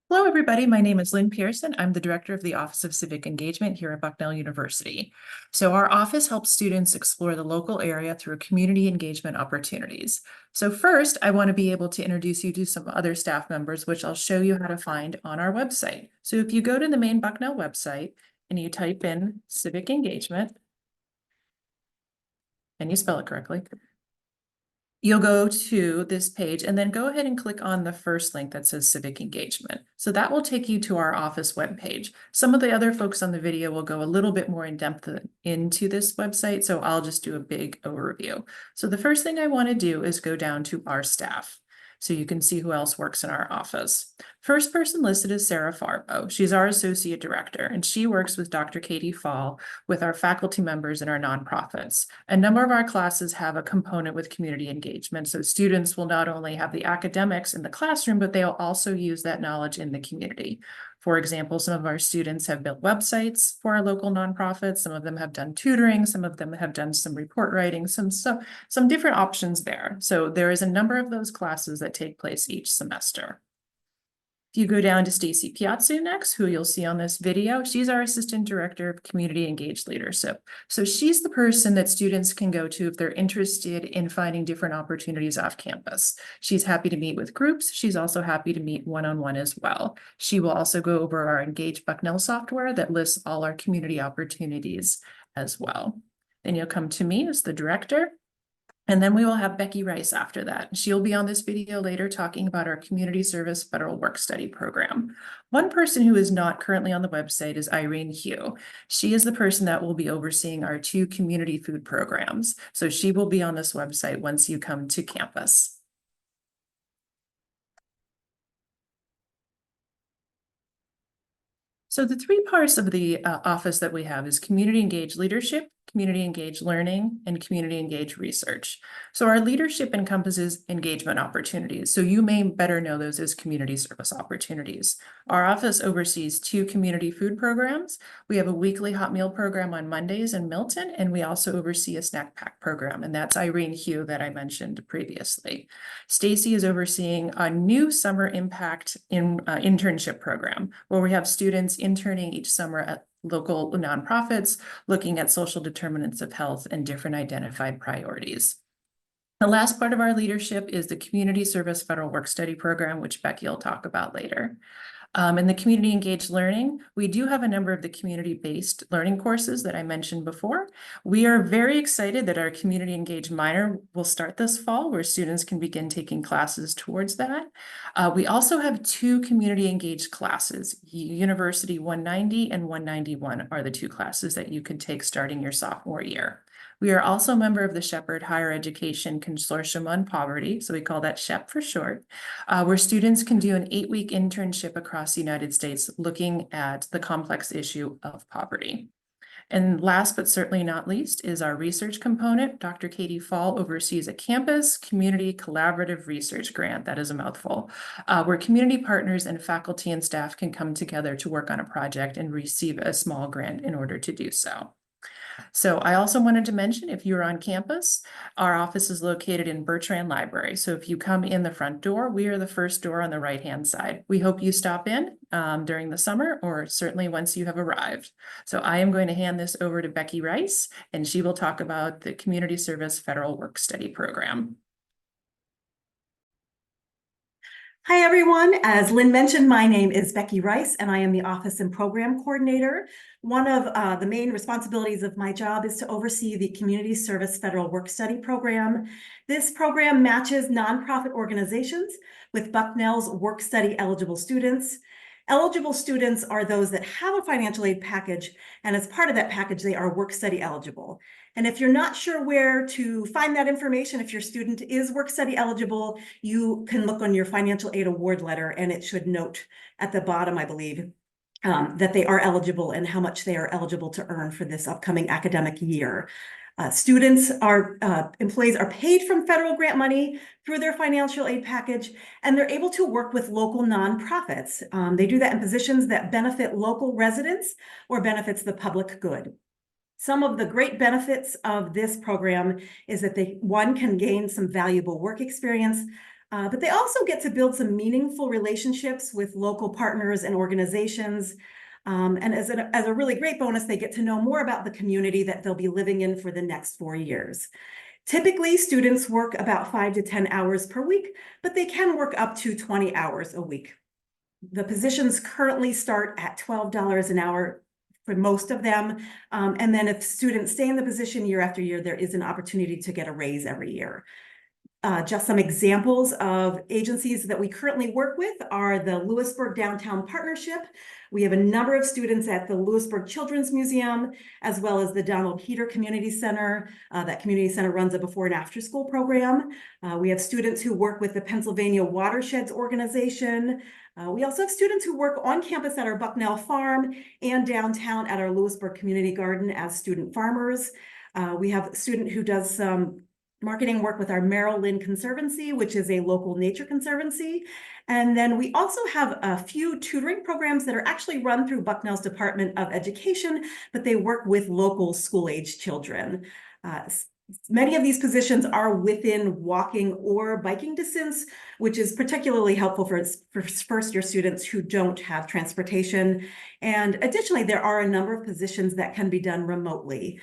Hello, everybody. My name is Lynn Pearson. I'm the director of the Office of Civic Engagement here at Bucknell University. So our office helps students explore the local area through community engagement opportunities. So first, I want to be able to introduce you to some other staff members, which I'll show you how to find on our website. So if you go to the main Bucknell website and you type in Civic Engagement, and you spell it correctly, you'll go to this page and then go ahead and click on the first link that says Civic Engagement. So that will take you to our office webpage. Some of the other folks on the video will go a little bit more in depth into this website, so I'll just do a big overview. So the first thing I want to do is go down to our staff, so you can see who else works in our office. First person listed is Sarah Farbo. She's our associate director, and she works with Dr. Katie Fall with our faculty members and our nonprofits. A number of our classes have a component with community engagement, so students will not only have the academics in the classroom, but they'll also use that knowledge in the community. For example, some of our students have built websites for our local nonprofits. Some of them have done tutoring. Some of them have done some report writing, some different options there. So there is a number of those classes that take place each semester. If you go down to Stacy Piazzu next, who you'll see on this video, she's our Assistant Director of Community Engaged Leadership. So she's the person that students can go to if they're interested in finding different opportunities off campus. She's happy to meet with groups. She's also happy to meet one-on-one as well. She will also go over our Engage Bucknell software that lists all our community opportunities as well. Then you'll come to me as the director. And then we will have Becky Rice after that. She'll be on this video later talking about our Community Service Federal Work Study Program. One person who is not currently on the website is Irene Hugh. She is the person that will be overseeing our 2 community food programs. So she will be on this website once you come to campus. So the 3 parts of the office that we have is community engaged leadership, community engaged learning, and community engaged research. So our leadership encompasses engagement opportunities. So you may better know those as community service opportunities. Our office oversees 2 community food programs. We have a weekly hot meal program on Mondays in Milton, and we also oversee a snack pack program, and that's Irene Hugh that I mentioned previously. Stacy is overseeing a new summer impact internship program where we have students interning each summer at local nonprofits, looking at social determinants of health and different identified priorities. The last part of our leadership is the Community Service Federal Work Study Program, which Becky will talk about later. In the community engaged learning, we do have a number of the community-based learning courses that I mentioned before. We are very excited that our community engaged minor will start this fall, where students can begin taking classes towards that. We also have 2 community engaged classes. University 190 and 191 are the 2 classes that you could take starting your sophomore year. We are also a member of the Shepherd Higher Education Consortium on Poverty, so we call that SHEP for short, where students can do an 8-week internship across the United States looking at the complex issue of poverty. And last but certainly not least is our research component. Dr. Katie Fall oversees a campus community collaborative research grant, that is a mouthful, where community partners and faculty and staff can come together to work on a project and receive a small grant in order to do so. So I also wanted to mention, if you're on campus, our office is located in Bertrand Library. So if you come in the front door, we are the first door on the right-hand side. We hope you stop in during the summer, or certainly once you have arrived. So I am going to hand this over to Becky Rice, and she will talk about the Community Service Federal Work Study Program. Hi, everyone. As Lynn mentioned, my name is Becky Rice, and I am the Office and Program Coordinator. One of the main responsibilities of my job is to oversee the Community Service Federal Work Study Program. This program matches nonprofit organizations with Bucknell's work study eligible students. Eligible students are those that have a financial aid package, and as part of that package, they are work study eligible. And if you're not sure where to find that information, if your student is work study eligible, you can look on your financial aid award letter, and it should note at the bottom, I believe, that they are eligible and how much they are eligible to earn for this upcoming academic year. Employees are paid from federal grant money through their financial aid package, and they're able to work with local nonprofits. They do that in positions that benefit local residents or benefits the public good. Some of the great benefits of this program is that one can gain some valuable work experience. But they also get to build some meaningful relationships with local partners and organizations. And as a really great bonus, they get to know more about the community that they'll be living in for the next 4 years. Typically, students work about 5 to 10 hours per week, but they can work up to 20 hours a week. The positions currently start at $12 an hour for most of them. And then if students stay in the position year after year, there is an opportunity to get a raise every year. Just some examples of agencies that we currently work with are the Lewisburg Downtown Partnership. We have a number of students at the Lewisburg Children's Museum, as well as the Donald Heater Community Center. That community center runs a before and after school program. We have students who work with the Pennsylvania Watersheds Organization. We also have students who work on campus at our Bucknell Farm and downtown at our Lewisburg Community Garden as student farmers. We have a student who does some marketing work with our Merrill Lynn Conservancy, which is a local nature conservancy. And then we also have a few tutoring programs that are actually run through Bucknell's Department of Education, but they work with local school-age children. Many of these positions are within walking or biking distance, which is particularly helpful for first-year students who don't have transportation. And additionally, there are a number of positions that can be done remotely.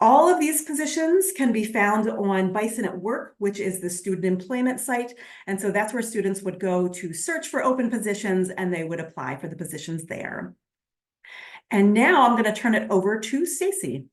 All of these positions can be found on Bison at Work, which is the student employment site. And so that's where students would go to search for open positions and they would apply for the positions there. And now I'm going to turn it over to Stacy.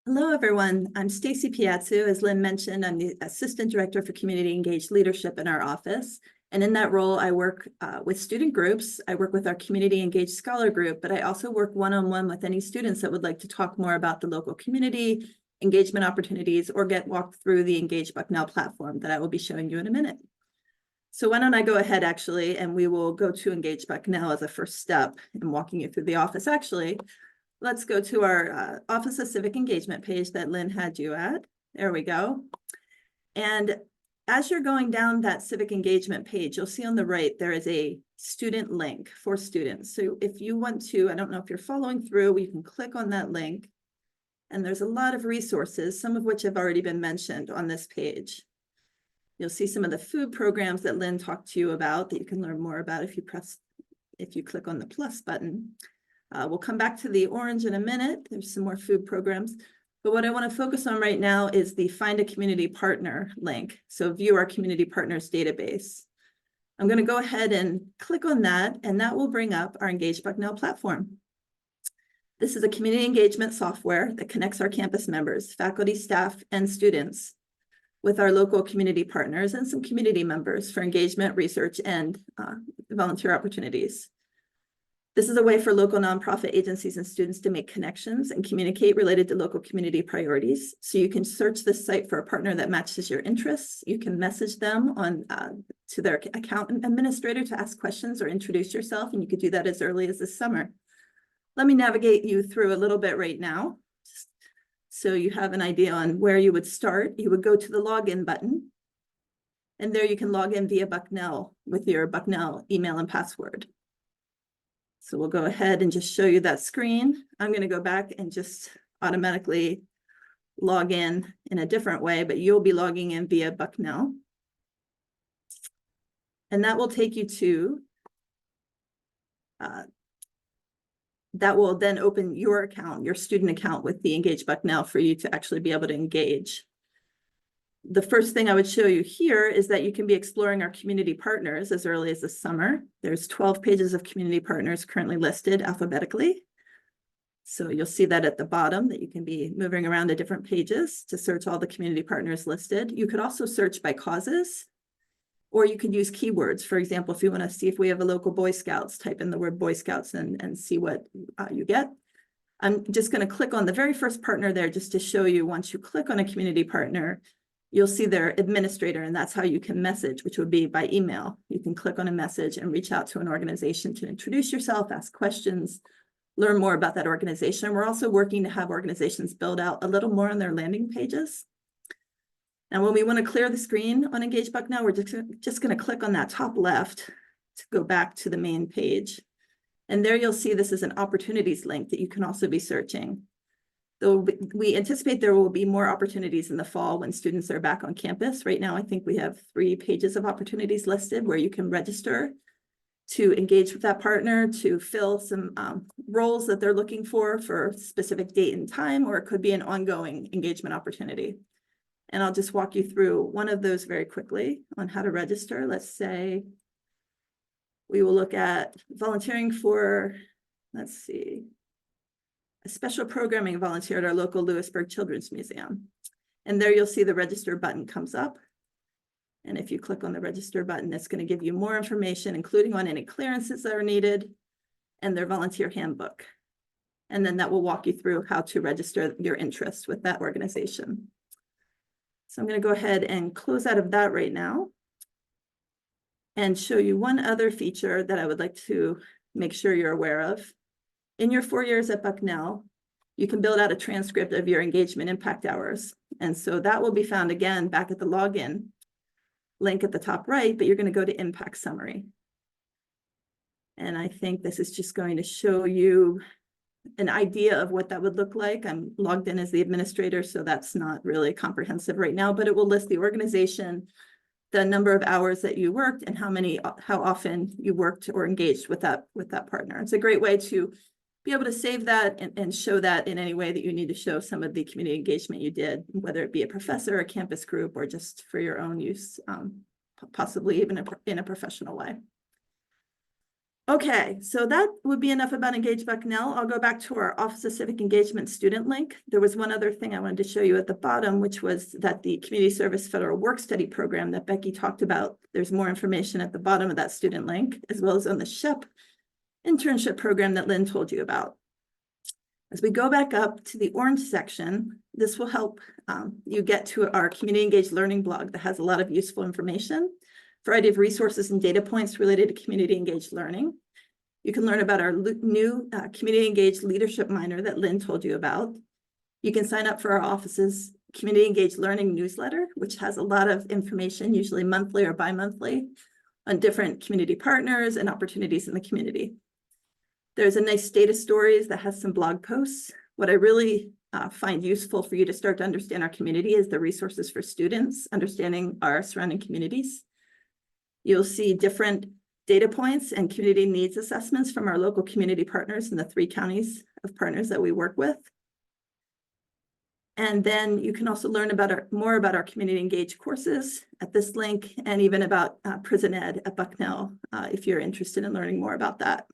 Hello, everyone. I'm Stacy Piazzu. As Lynn mentioned, I'm the Assistant Director for Community Engaged Leadership in our office. And in that role, I work with student groups. I work with our Community Engaged Scholar Group, but I also work one-on-one with any students that would like to talk more about the local community, engagement opportunities, or get walked through the Engage Bucknell platform that I will be showing you in a minute. So why don't I go ahead, actually, and we will go to Engage Bucknell as a first step in walking you through the office. Actually, let's go to our Office of Civic Engagement page that Lynn had you at. There we go. And as you're going down that Civic Engagement page, you'll see on the right, there is a student link for students. So if you want to, I don't know if you're following through, you can click on that link. And there's a lot of resources, some of which have already been mentioned on this page. You'll see some of the food programs that Lynn talked to you about that you can learn more about if you click on the plus button. We'll come back to the orange in a minute. There's some more food programs. But what I want to focus on right now is the Find a Community Partner link. So view our community partners database. I'm going to go ahead and click on that, and that will bring up our Engage Bucknell platform. This is a community engagement software that connects our campus members, faculty, staff, and students with our local community partners and some community members for engagement, research, and volunteer opportunities. This is a way for local nonprofit agencies and students to make connections and communicate related to local community priorities. So you can search this site for a partner that matches your interests. You can message them on to their account administrator to ask questions or introduce yourself, and you could do that as early as this summer. Let me navigate you through a little bit right now, so you have an idea on where you would start. You would go to the login button, and there you can log in via Bucknell with your Bucknell email and password. So we'll go ahead and just show you that screen. I'm going to go back and just automatically log in a different way, but you'll be logging in via Bucknell. And that will take you to, that will then open your account, your student account with the Engage Bucknell for you to actually be able to engage. The first thing I would show you here is that you can be exploring our community partners as early as this summer. There's 12 pages of community partners currently listed alphabetically. So you'll see that at the bottom that you can be moving around to different pages to search all the community partners listed. You could also search by causes, or you could use keywords. For example, if you want to see if we have a local Boy Scouts, type in the word Boy Scouts and see what you get. I'm just going to click on the very first partner there just to show you, once you click on a community partner, you'll see their administrator, and that's how you can message, which would be by email. You can click on a message and reach out to an organization to introduce yourself, ask questions, learn more about that organization. We're also working to have organizations build out a little more on their landing pages. Now, when we want to clear the screen on Engage Bucknell, we're just going to click on that top left to go back to the main page. And there you'll see this is an opportunities link that you can also be searching. We anticipate there will be more opportunities in the fall when students are back on campus. Right now, I think we have 3 pages of opportunities listed where you can register to engage with that partner, to fill some roles that they're looking for a specific date and time, or it could be an ongoing engagement opportunity. And I'll just walk you through one of those very quickly on how to register. Let's say we will look at volunteering for, let's see, a special programming volunteer at our local Lewisburg Children's Museum. And there you'll see the register button comes up. And if you click on the register button, it's going to give you more information, including on any clearances that are needed and their volunteer handbook. And then that will walk you through how to register your interest with that organization. So I'm going to go ahead and close out of that right now and show you one other feature that I would like to make sure you're aware of. In your 4 years at Bucknell, you can build out a transcript of your engagement impact hours. And so that will be found again back at the login link at the top right, but you're going to go to impact summary. And I think this is just going to show you an idea of what that would look like. I'm logged in as the administrator, so that's not really comprehensive right now, but it will list the organization, the number of hours that you worked, and how often you worked or engaged with that partner. It's a great way to be able to save that and show that in any way that you need to show some of the community engagement you did, whether it be a professor, a campus group, or just for your own use, possibly even in a professional way. Okay, so that would be enough about Engage Bucknell. I'll go back to our Office of Civic Engagement student link. There was one other thing I wanted to show you at the bottom, which was that the Community Service Federal Work Study program that Becky talked about, there's more information at the bottom of that student link, as well as on the SHEP internship program that Lynn told you about. As we go back up to the orange section, this will help you get to our Community Engaged Learning blog that has a lot of useful information, variety of resources and data points related to community engaged learning. You can learn about our new Community Engaged Leadership Minor that Lynn told you about. You can sign up for our office's Community Engaged Learning newsletter, which has a lot of information, usually monthly or bi-monthly, on different community partners and opportunities in the community. There's a nice data stories that has some blog posts. What I really find useful for you to start to understand our community is the resources for students, understanding our surrounding communities. You'll see different data points and community needs assessments from our local community partners in the 3 counties of partners that we work with. And then you can also learn about more about our community engaged courses at this link, and even about prison ed at Bucknell, if you're interested in learning more about that.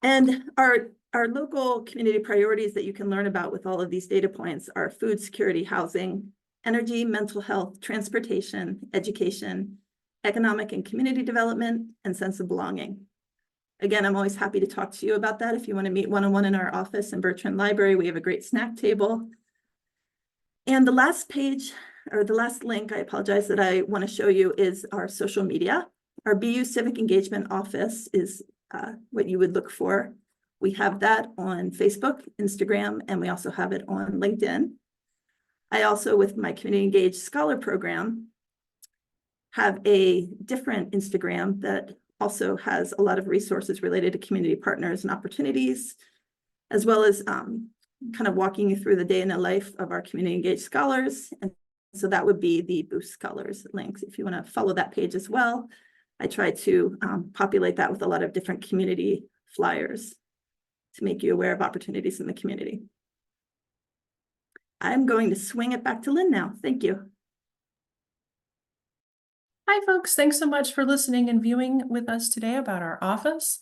And our local community priorities that you can learn about with all of these data points are food security, housing, energy, mental health, transportation, education, economic and community development, and sense of belonging. Again, I'm always happy to talk to you about that. If you want to meet one-on-one in our office in Bertrand Library, we have a great snack table. And the last page, or the last link, I apologize, that I want to show you is our social media. Our BU Civic Engagement office is what you would look for. We have that on Facebook, Instagram, and we also have it on LinkedIn. I also, with my Community Engaged Scholar program, have a different Instagram that also has a lot of resources related to community partners and opportunities, as well as kind of walking you through the day in the life of our community engaged scholars. And so that would be the Boost Scholars links. If you want to follow that page as well, I try to populate that with a lot of different community flyers to make you aware of opportunities in the community. I'm going to swing it back to Lynn now. Thank you. Hi, folks. Thanks so much for listening and viewing with us today about our office.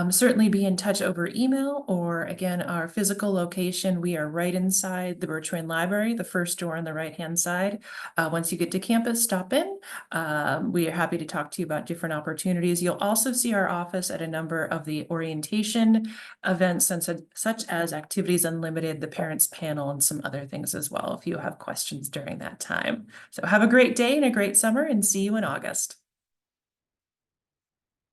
Certainly be in touch over email or, again, our physical location. We are right inside the Bertrand Library, the first door on the right-hand side. Once you get to campus, stop in. We are happy to talk to you about different opportunities. You'll also see our office at a number of the orientation events, such as Activities Unlimited, the Parents Panel, and some other things as well, if you have questions during that time. So have a great day and a great summer, and see you in August.